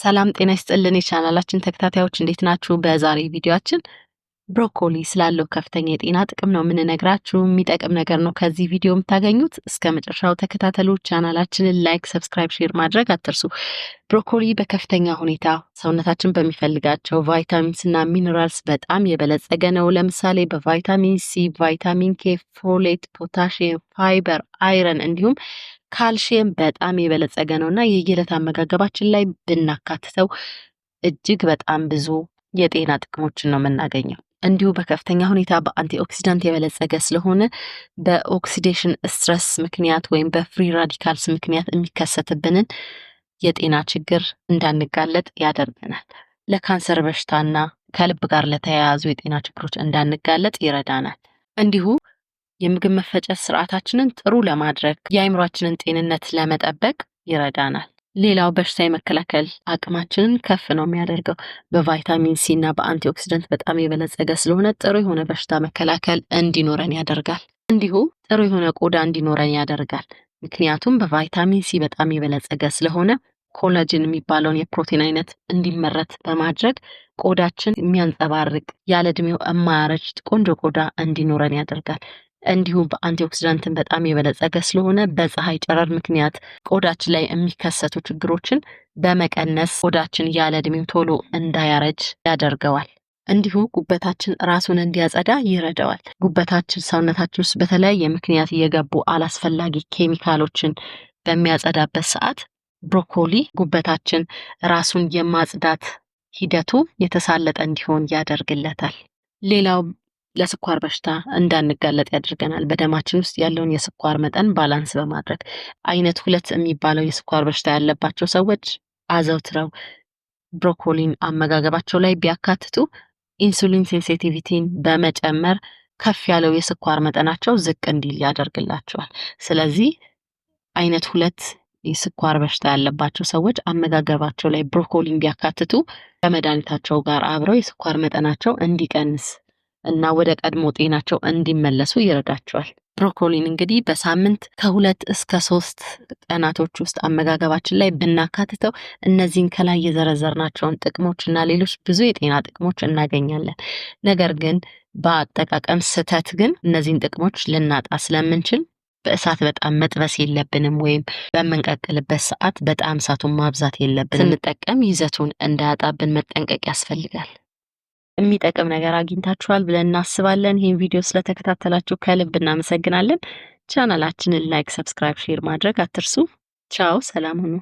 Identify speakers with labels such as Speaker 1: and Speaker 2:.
Speaker 1: ሰላም ጤና ይስጥልን የቻናላችን ተከታታዮች እንዴት ናችሁ? በዛሬ ቪዲዮአችን ብሮኮሊ ስላለው ከፍተኛ የጤና ጥቅም ነው የምንነግራችሁ። የሚጠቅም ነገር ነው ከዚህ ቪዲዮ የምታገኙት። እስከ መጨረሻው ተከታተሉ። ቻናላችንን ላይክ፣ ሰብስክራይብ፣ ሼር ማድረግ አትርሱ። ብሮኮሊ በከፍተኛ ሁኔታ ሰውነታችን በሚፈልጋቸው ቫይታሚንስ እና ሚነራልስ በጣም የበለጸገ ነው። ለምሳሌ በቫይታሚን ሲ፣ ቫይታሚን ኬ፣ ፎሌት፣ ፖታሺየም፣ ፋይበር፣ አይረን እንዲሁም ካልሽየም በጣም የበለጸገ ነውና የየዕለት አመጋገባችን ላይ ብናካትተው እጅግ በጣም ብዙ የጤና ጥቅሞችን ነው የምናገኘው። እንዲሁ በከፍተኛ ሁኔታ በአንቲኦክሲዳንት የበለጸገ ስለሆነ በኦክሲዴሽን ስትረስ ምክንያት ወይም በፍሪ ራዲካልስ ምክንያት የሚከሰትብንን የጤና ችግር እንዳንጋለጥ ያደርገናል። ለካንሰር በሽታና ከልብ ጋር ለተያያዙ የጤና ችግሮች እንዳንጋለጥ ይረዳናል። እንዲሁ የምግብ መፈጨት ስርዓታችንን ጥሩ ለማድረግ የአእምሯችንን ጤንነት ለመጠበቅ ይረዳናል። ሌላው በሽታ የመከላከል አቅማችንን ከፍ ነው የሚያደርገው። በቫይታሚን ሲ እና በአንቲኦክሲደንት በጣም የበለጸገ ስለሆነ ጥሩ የሆነ በሽታ መከላከል እንዲኖረን ያደርጋል። እንዲሁ ጥሩ የሆነ ቆዳ እንዲኖረን ያደርጋል። ምክንያቱም በቫይታሚን ሲ በጣም የበለጸገ ስለሆነ ኮላጅን የሚባለውን የፕሮቲን አይነት እንዲመረት በማድረግ ቆዳችን የሚያንጸባርቅ ያለ ዕድሜው የማያረጅ ቆንጆ ቆዳ እንዲኖረን ያደርጋል። እንዲሁም በአንቲኦክሲዳንትን በጣም የበለጸገ ስለሆነ በፀሐይ ጨረር ምክንያት ቆዳችን ላይ የሚከሰቱ ችግሮችን በመቀነስ ቆዳችን ያለ ዕድሜው ቶሎ እንዳያረጅ ያደርገዋል። እንዲሁ ጉበታችን ራሱን እንዲያጸዳ ይረዳዋል። ጉበታችን ሰውነታችን ውስጥ በተለያየ ምክንያት የገቡ አላስፈላጊ ኬሚካሎችን በሚያጸዳበት ሰዓት ብሮኮሊ ጉበታችን ራሱን የማጽዳት ሂደቱ የተሳለጠ እንዲሆን ያደርግለታል። ሌላው ለስኳር በሽታ እንዳንጋለጥ ያደርገናል። በደማችን ውስጥ ያለውን የስኳር መጠን ባላንስ በማድረግ አይነት 2 የሚባለው የስኳር በሽታ ያለባቸው ሰዎች አዘውትረው ብሮኮሊን አመጋገባቸው ላይ ቢያካትቱ ኢንሱሊን ሴንሲቲቪቲን በመጨመር ከፍ ያለው የስኳር መጠናቸው ዝቅ እንዲል ያደርግላቸዋል። ስለዚህ አይነት 2 የስኳር በሽታ ያለባቸው ሰዎች አመጋገባቸው ላይ ብሮኮሊን ቢያካትቱ ከመድኃኒታቸው ጋር አብረው የስኳር መጠናቸው እንዲቀንስ እና ወደ ቀድሞ ጤናቸው እንዲመለሱ ይረዳቸዋል። ብሮኮሊን እንግዲህ በሳምንት ከ2 እስከ 3 ቀናቶች ውስጥ አመጋገባችን ላይ ብናካትተው እነዚህን ከላይ የዘረዘርናቸውን ጥቅሞች እና ሌሎች ብዙ የጤና ጥቅሞች እናገኛለን። ነገር ግን በአጠቃቀም ስህተት ግን እነዚህን ጥቅሞች ልናጣ ስለምንችል በእሳት በጣም መጥበስ የለብንም፣ ወይም በምንቀቅልበት ሰዓት በጣም እሳቱን ማብዛት የለብንም። ስንጠቀም ይዘቱን እንዳያጣብን መጠንቀቅ ያስፈልጋል። የሚጠቅም ነገር አግኝታችኋል ብለን እናስባለን። ይህን ቪዲዮ ስለተከታተላችሁ ከልብ እናመሰግናለን። ቻናላችንን ላይክ፣ ሰብስክራይብ፣ ሼር ማድረግ አትርሱ። ቻው፣ ሰላም ሁኑ።